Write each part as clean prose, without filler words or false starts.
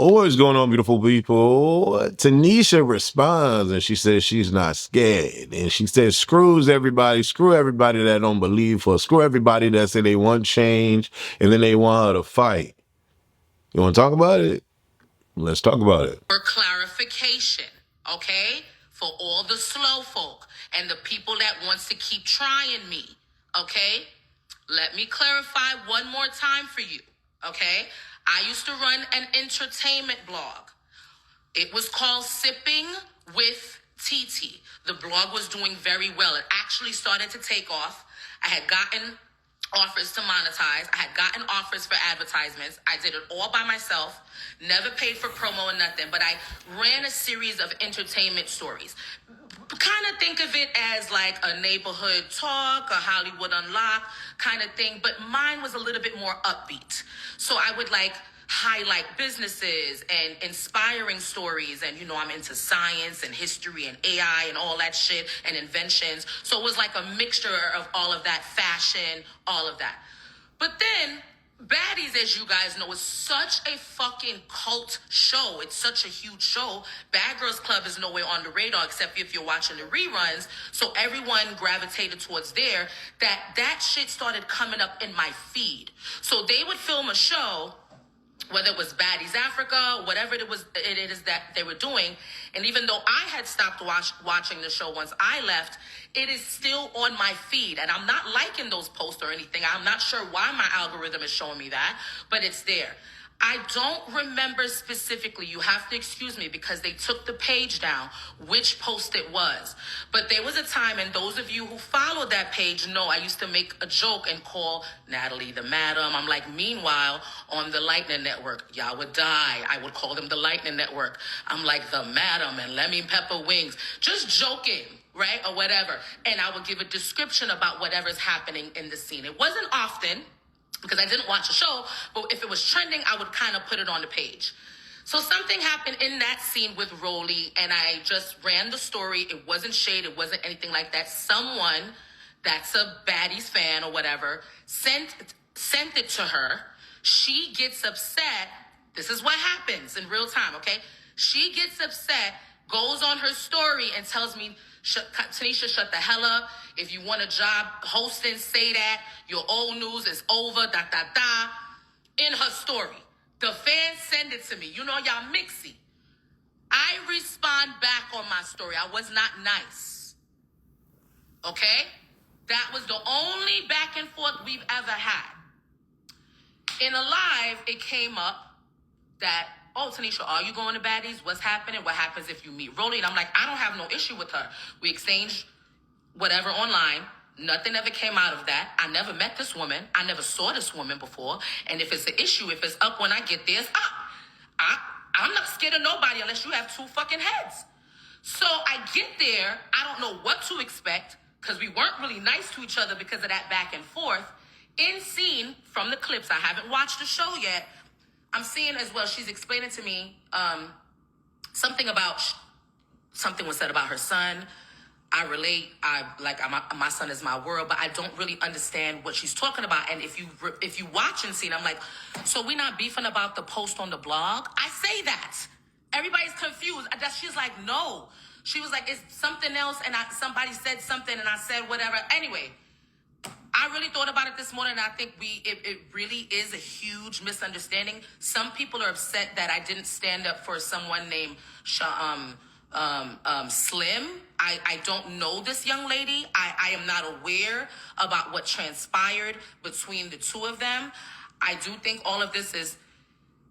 Oh, what's going on, beautiful people? Tanisha responds and she says she's not scared. And she says, screw everybody that don't believe her, screw everybody that say they want change and then they want her to fight. You want to talk about it? Let's talk about it. For clarification, okay? For all the slow folk and the people that wants to keep trying me, okay? Let me clarify one more time for you, okay? I used to run an entertainment blog. It was called Sipping with TT. The blog was doing very well. It actually started to take off. I had gotten offers to monetize. I had gotten offers for advertisements. I did it all by myself, never paid for promo or nothing, but I ran a series of entertainment stories. Kind of think of it as like a neighborhood talk, a Hollywood Unlocked kind of thing, but mine was a little bit more upbeat. So I would like highlight businesses and inspiring stories, and I'm into science and history and AI and all that shit and inventions. So it was like a mixture of all of that, fashion, all of that. But then Baddies, as you guys know, is such a fucking cult show. It's such a huge show. Bad Girls Club is nowhere on the radar except if you're watching the reruns. So everyone gravitated towards there. That shit started coming up in my feed. So they would film a show, whether it was Baddies Africa, whatever it is that they were doing. And even though I had stopped watching the show once I left, it is still on my feed. And I'm not liking those posts or anything. I'm not sure why my algorithm is showing me that, but it's there. I don't remember specifically, you have to excuse me because they took the page down, which post it was. But there was a time, and those of you who followed that page know I used to make a joke and call Natalie the madam. I'm like, meanwhile, on the Lightning Network, y'all would die. I would call them the Lightning Network. I'm like, the madam and lemon pepper wings. Just joking, right? Or whatever. And I would give a description about whatever's happening in the scene. It wasn't often, because I didn't watch the show, but if it was trending, I would kind of put it on the page. So something happened in that scene with Rollie, and I just ran the story. It wasn't shade. It wasn't anything like that. Someone that's a Baddies fan or whatever sent it to her. She gets upset. This is what happens in real time, okay? She gets upset, goes on her story and tells me, Tanisha, shut the hell up. If you want a job hosting, say that. Your old news is over, in her story. The fans send it to me. Y'all mixy. I respond back on my story. I was not nice. Okay? That was the only back and forth we've ever had. In a live, it came up that, oh, Tanisha, are you going to Baddies? What's happening? What happens if you meet Rollie? And I'm like, I don't have no issue with her. We exchanged whatever online. Nothing ever came out of that. I never met this woman. I never saw this woman before. And if it's an issue, if it's up when I get there, it's up. I'm not scared of nobody unless you have two fucking heads. So I get there. I don't know what to expect because we weren't really nice to each other because of that back and forth. In scene, from the clips, I haven't watched the show yet, I'm seeing as well, she's explaining to me something was said about her son. I relate. My son is my world, but I don't really understand what she's talking about. And if you watch and see, I'm like, so we're not beefing about the post on the blog? I say that. Everybody's confused. She's like, no. She was like, it's something else, and somebody said something, and I said whatever. Anyway, I really thought about it this morning, and I think it really is a huge misunderstanding. Some people are upset that I didn't stand up for someone named Slim. I don't know this young lady. I am not aware about what transpired between the two of them. I do think all of this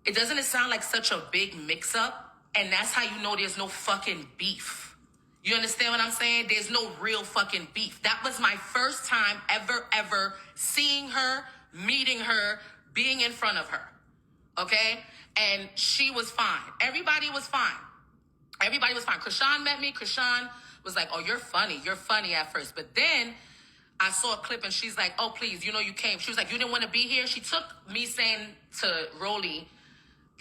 doesn't it sound like such a big mix-up? And that's how you know there's no fucking beef. You understand what I'm saying? There's no real fucking beef. That was my first time ever seeing her, meeting her, being in front of her. Okay? And she was fine. Everybody was fine. Chrisean met me. Chrisean was like, oh, you're funny. You're funny at first. But then I saw a clip and she's like, oh, please, you came. She was like, you didn't want to be here? She took me saying to Rollie,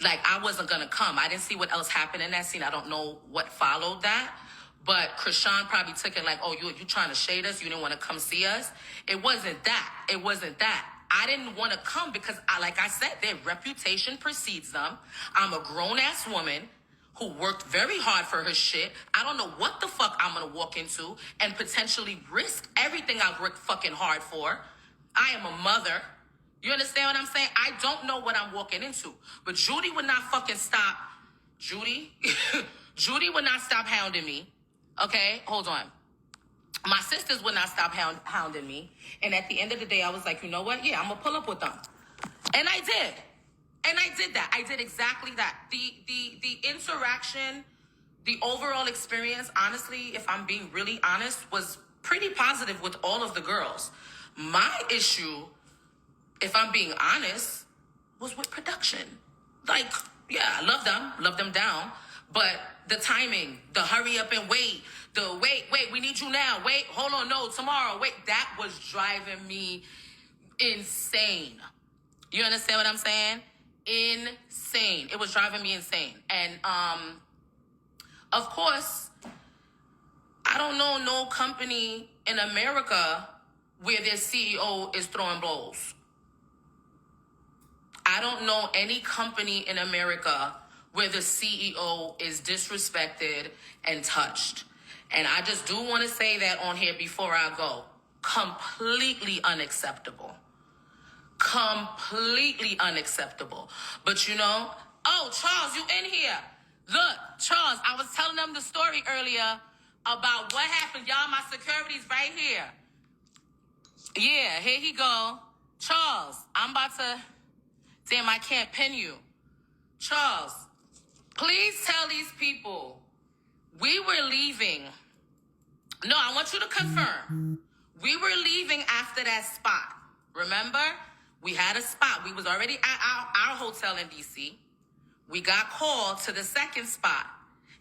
like, I wasn't going to come. I didn't see what else happened in that scene. I don't know what followed that. But Chrisean probably took it like, oh, you trying to shade us? You didn't want to come see us? It wasn't that. I didn't want to come because, like I said, their reputation precedes them. I'm a grown-ass woman who worked very hard for her shit. I don't know what the fuck I'm going to walk into and potentially risk everything I've worked fucking hard for. I am a mother. You understand what I'm saying? I don't know what I'm walking into. But Judy would not fucking stop. Judy? Judy would not stop hounding me. Okay, hold on. My sisters would not stop hounding me. And at the end of the day, I was like, you know what? Yeah, I'm going to pull up with them. And I did. And I did that. I did exactly that. The interaction, the overall experience, honestly, if I'm being really honest, was pretty positive with all of the girls. My issue, if I'm being honest, was with production. Like, yeah, I love them down. But the timing, the hurry up and wait, the wait, we need you now. Wait, hold on, no, tomorrow. Wait, that was driving me insane. You understand what I'm saying? Insane. It was driving me insane. And, of course, I don't know no company in America where their CEO is throwing blows. I don't know any company in America where the CEO is disrespected and touched. And I just do want to say that on here before I go. Completely unacceptable. Completely unacceptable. But you know, oh, Charles, you in here. Look, Charles, I was telling them the story earlier about what happened. Y'all, my security's right here. Yeah, here he go. Charles, I'm about to... Damn, I can't pin you. Charles, please tell these people we were leaving. No, I want you to confirm. We were leaving after that spot. Remember? We had a spot. We was already at our hotel in D.C. We got called to the second spot.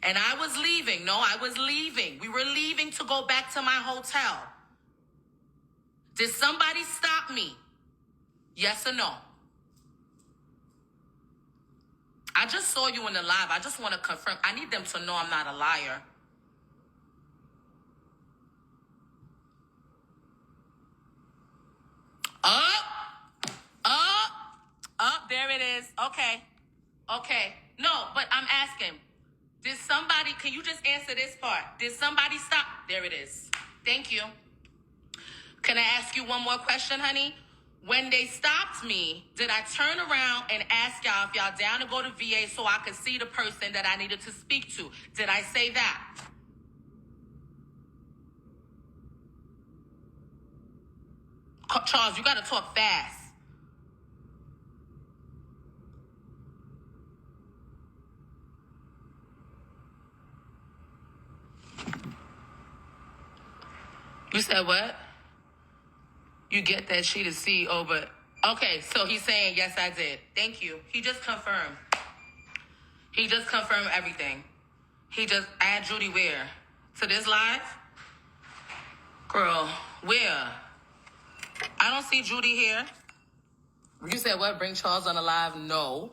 And I was leaving. No, I was leaving. We were leaving to go back to my hotel. Did somebody stop me? Yes or no? I just saw you in the live. I just want to confirm. I need them to know I'm not a liar. Up, there it is. Okay. No, but I'm asking. Did somebody, can you just answer this part? Did somebody stop? There it is. Thank you. Can I ask you one more question, honey? When they stopped me, did I turn around and ask y'all if y'all down to go to VA so I could see the person that I needed to speak to? Did I say that? Charles, you got to talk fast. You said what? You get that she the CEO, but... Okay, so he's saying, yes, I did. Thank you. He just confirmed. He just confirmed everything. He just... Add Judy where? To this live? Girl, where? I don't see Judy here. You said what? Bring Charles on the live? No.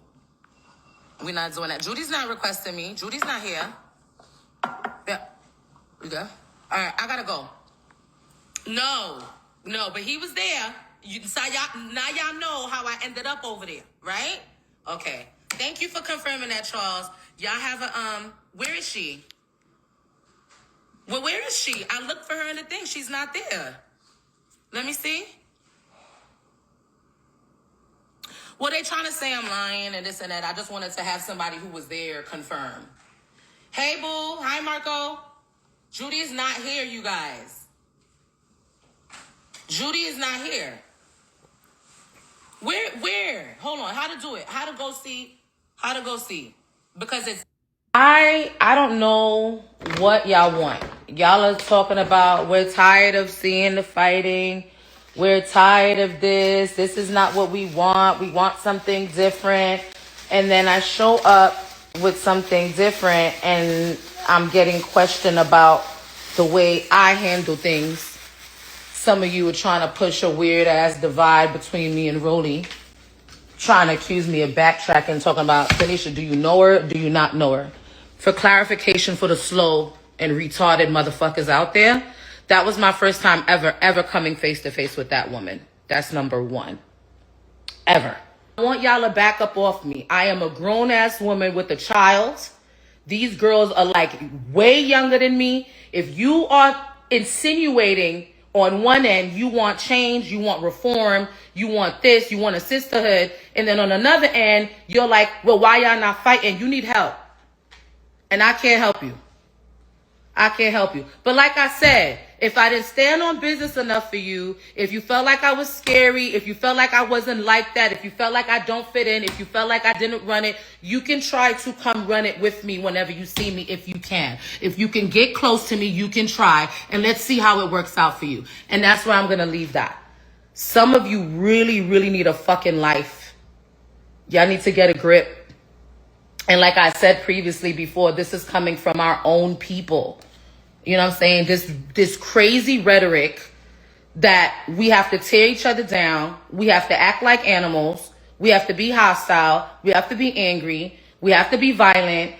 We're not doing that. Judy's not requesting me. Judy's not here. Yeah. You go? All right, I gotta go. No, but he was there. Now y'all know how I ended up over there, right? Okay. Thank you for confirming that, Charles. Y'all have a, where is she? Well, where is she? I looked for her in the thing. She's not there. Let me see. Well, they trying to say I'm lying and this and that. I just wanted to have somebody who was there confirm. Hey, boo. Hi, Marco. Judy is not here, you guys. Judy is not here. Where? Hold on. How to do it? How to go see? Because it's... I don't know what y'all want. Y'all are talking about we're tired of seeing the fighting. We're tired of this. This is not what we want. We want something different. And then I show up with something different and I'm getting questioned about the way I handle things. Some of you are trying to push a weird ass divide between me and Rollie. Trying to accuse me of backtracking, talking about, Tanisha, do you know her? Do you not know her? For clarification for the slow and retarded motherfuckers out there, that was my first time ever coming face to face with that woman. That's number one. ever. I want y'all to back up off me. I am a grown-ass woman with a child. These girls are like way younger than me. If you are insinuating on one end, you want change, you want reform, you want this, you want a sisterhood, and then on another end, you're like, well, why y'all not fighting? You need help. And I can't help you. I can't help you. But like I said, if I didn't stand on business enough for you, if you felt like I was scary, if you felt like I wasn't like that, if you felt like I don't fit in, if you felt like I didn't run it, you can try to come run it with me whenever you see me, if you can. If you can get close to me, you can try. And let's see how it works out for you. And that's where I'm going to leave that. Some of you really, really need a fucking life. Y'all need to get a grip. And like I said previously before, this is coming from our own people. You know what I'm saying? This crazy rhetoric that we have to tear each other down. We have to act like animals. We have to be hostile. We have to be angry. We have to be violent.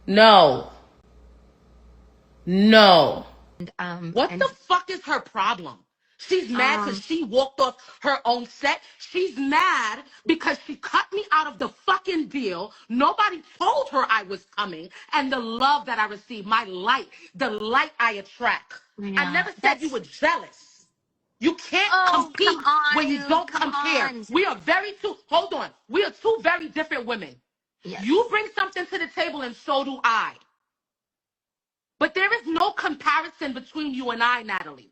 No. No. What the fuck is her problem? She's mad because she walked off her own set. She's mad because she cut me out of the fucking deal. Nobody told her I was coming. And the love that I received, my light, the light I attract. Yeah, I never said you were jealous. You can't compete when you don't compare. We are hold on. We are two very different women. Yes. You bring something to the table and so do I. But there is no comparison between you and I, Natalie.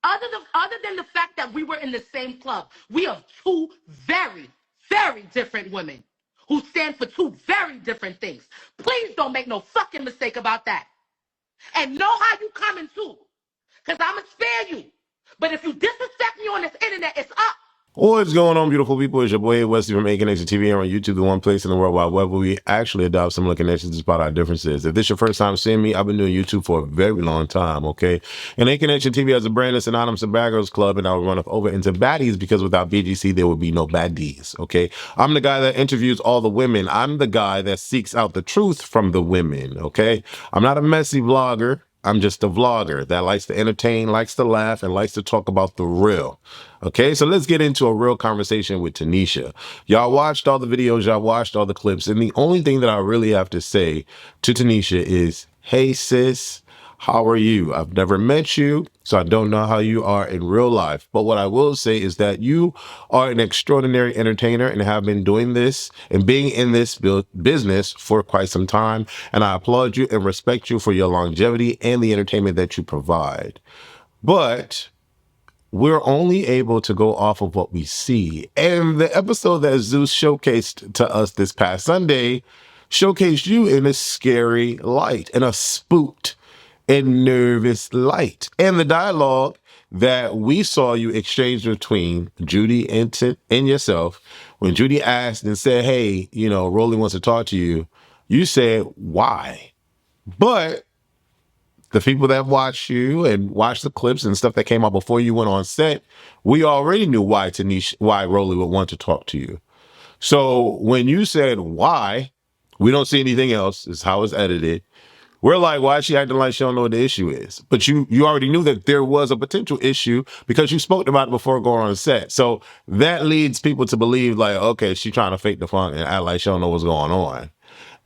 Other than the fact that we were in the same club, we are two very, very different women who stand for two very different things. Please don't make no fucking mistake about that. And know how you coming too. Because I'm going to spare you. But if you disrespect me on this internet, it's up. What's going on, beautiful people? It's your boy Wesley from A Connection TV here on YouTube, the one place in the World Wide Web where we actually adopt similar connections despite our differences. If this is your first time seeing me, I've been doing YouTube for a very long time, okay? And A Connection TV has a brand that's synonymous with Bad Girls Club, and I will run off over into Baddies because without BGC, there would be no Baddies, okay? I'm the guy that interviews all the women. I'm the guy that seeks out the truth from the women, okay? I'm not a messy vlogger. I'm just a vlogger that likes to entertain, likes to laugh, and likes to talk about the real. Okay, so let's get into a real conversation with Tanisha. Y'all watched all the videos, y'all watched all the clips, and the only thing that I really have to say to Tanisha is, hey sis, how are you? I've never met you, so I don't know how you are in real life. But what I will say is that you are an extraordinary entertainer and have been doing this and being in this business for quite some time. And I applaud you and respect you for your longevity and the entertainment that you provide. But we're only able to go off of what we see. And the episode that Zeus showcased to us this past Sunday showcased you in a scary light, in a spooked and nervous light. And the dialogue that we saw you exchange between Judy and yourself, when Judy asked and said, hey, you know, Rollie wants to talk to you, you said, why? But the people that watched you and watched the clips and stuff that came out before you went on set, we already knew why Rollie would want to talk to you. So when you said why, we don't see anything else, is how it's edited. We're like, why is she acting like she don't know what the issue is? But you already knew that there was a potential issue because you spoke about it before going on set. So that leads people to believe like, okay, she's trying to fake the funk and act like she don't know what's going on.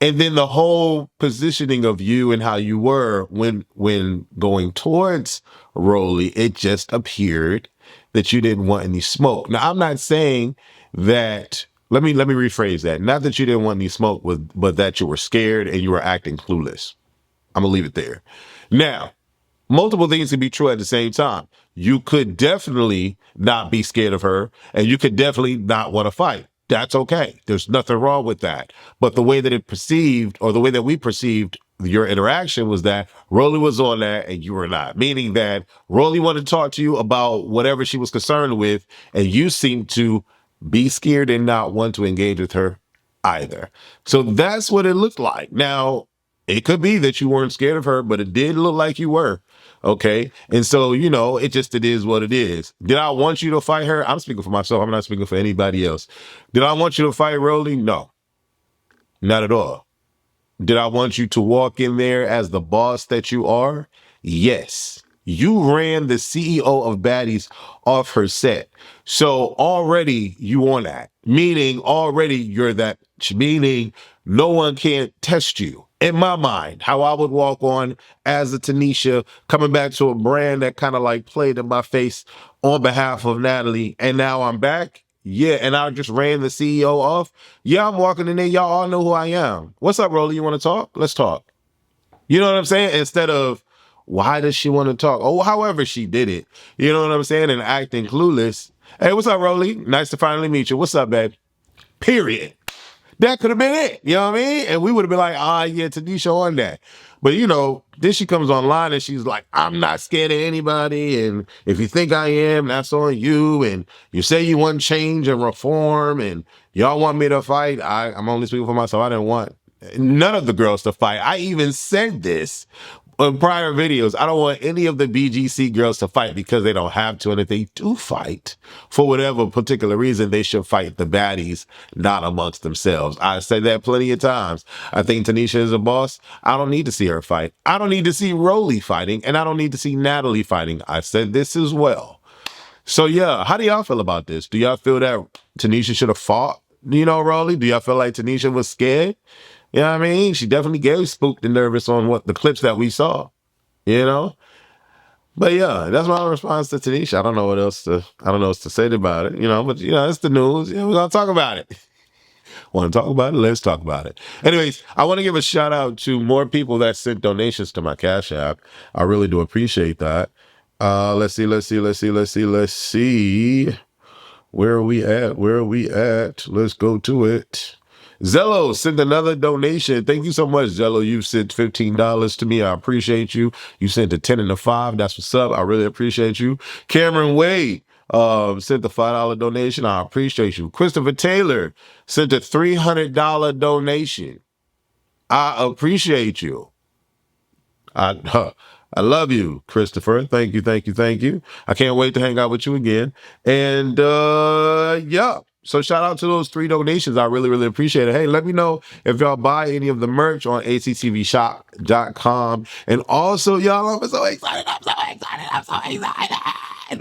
And then the whole positioning of you and how you were when going towards Rollie, it just appeared that you didn't want any smoke. Now, I'm not saying that, let me rephrase that. Not that you didn't want any smoke, but that you were scared and you were acting clueless. I'm gonna leave it there. Now, multiple things can be true at the same time. You could definitely not be scared of her, and you could definitely not want to fight. That's okay. There's nothing wrong with that. But the way that it perceived, or the way that we perceived your interaction was that Rollie was on that and you were not. Meaning that Rollie wanted to talk to you about whatever she was concerned with, and you seemed to be scared and not want to engage with her either. So that's what it looked like. Now, it could be that you weren't scared of her, but it did look like you were. Okay. And so, you know, it is what it is. Did I want you to fight her? I'm speaking for myself. I'm not speaking for anybody else. Did I want you to fight Rollie? No, not at all. Did I want you to walk in there as the boss that you are? Yes. you ran the CEO of Baddies off her set. So already you on that, meaning already you're that, meaning no one can test you. In my mind, how I would walk on as a Tanisha, coming back to a brand that kind of like played in my face on behalf of Natalie, and now I'm back. Yeah, and I just ran the CEO off. Yeah, I'm walking in there. Y'all all know who I am. What's up, Rollie? You want to talk? Let's talk. You know what I'm saying? Instead of, why does she want to talk? Oh, however she did it. You know what I'm saying? And acting clueless. Hey, what's up, Rollie? Nice to finally meet you. What's up, babe? Period. That could have been it. You know what I mean? And we would have been like, yeah, Tanisha on that. But, you know, then she comes online and she's like, I'm not scared of anybody. And if you think I am, that's on you. And you say you want change and reform and y'all want me to fight. I'm only speaking for myself. I didn't want none of the girls to fight. I even said this in prior videos. I don't want any of the BGC girls to fight because they don't have to. And if they do fight, for whatever particular reason, they should fight the baddies, not amongst themselves. I said that plenty of times. I think Tanisha is a boss. I don't need to see her fight. I don't need to see Rollie fighting, and I don't need to see Natalie fighting. I said this as well. So yeah, how do y'all feel about this? Do y'all feel that Tanisha should have fought, you know, Rollie? Do y'all feel like Tanisha was scared? You know what I mean? She definitely gave spooked and nervous on what the clips that we saw, you know? But yeah, that's my response to Tanisha. I don't know what else to say about it, you know, but you know, it's the news. Yeah, we're gonna talk about it. Want to talk about it? Let's talk about it. Anyways, I want to give a shout out to more people that sent donations to my Cash App. I really do appreciate that. Let's see. Where are we at? Let's go to it. Zello sent another donation. Thank you so much, Zello. You sent $15 to me. I appreciate you. You sent a 10 and a 5. That's what's up. I really appreciate you. Cameron Wade sent the $5 donation. I appreciate you. Christopher Taylor sent a $300 donation. I appreciate you. I love you, Christopher. Thank you. I can't wait to hang out with you again. And yeah. So shout out to those 3 donations. I really, really appreciate it. Hey, let me know if y'all buy any of the merch on actvshop.com. And also, y'all, I'm so excited.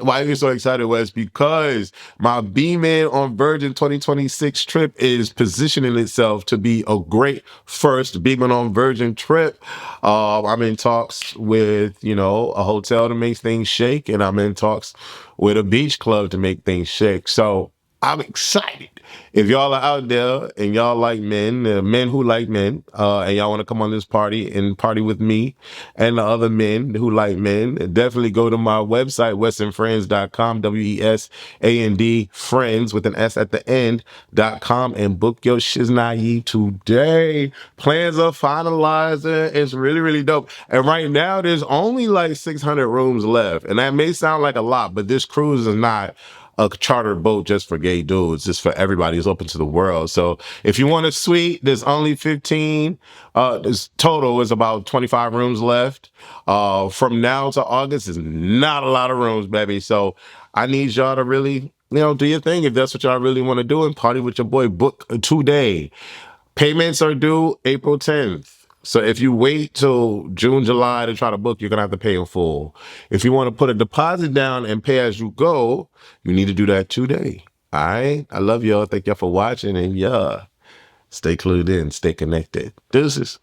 Why are you so excited, Wes? Because my B-Man on Virgin 2026 trip is positioning itself to be a great first B-Man on Virgin trip. I'm in talks with, you know, a hotel to make things shake, and I'm in talks with a beach club to make things shake. So I'm excited. If y'all are out there and y'all like men, men who like men, and y'all want to come on this party and party with me and the other men who like men, definitely go to my website, wesandfriends.com, WESAND, friends with an S at the end.com, and book your shiznai today. Plans are finalizing. It's really, really dope. And right now, there's only like 600 rooms left. And that may sound like a lot, but this cruise is not a chartered boat just for gay dudes. It's for everybody. It's open to the world. So if you want a suite, there's only 15. This total is about 25 rooms left. From now to August is not a lot of rooms, baby. So I need y'all to really, you know, do your thing if that's what y'all really want to do and party with your boy. Book today. Payments are due April 10th. So if you wait till June, July to try to book, you're going to have to pay in full. If you want to put a deposit down and pay as you go, you need to do that today. All right? I love y'all. Thank y'all for watching. And yeah, stay clued in. Stay connected. Deuces.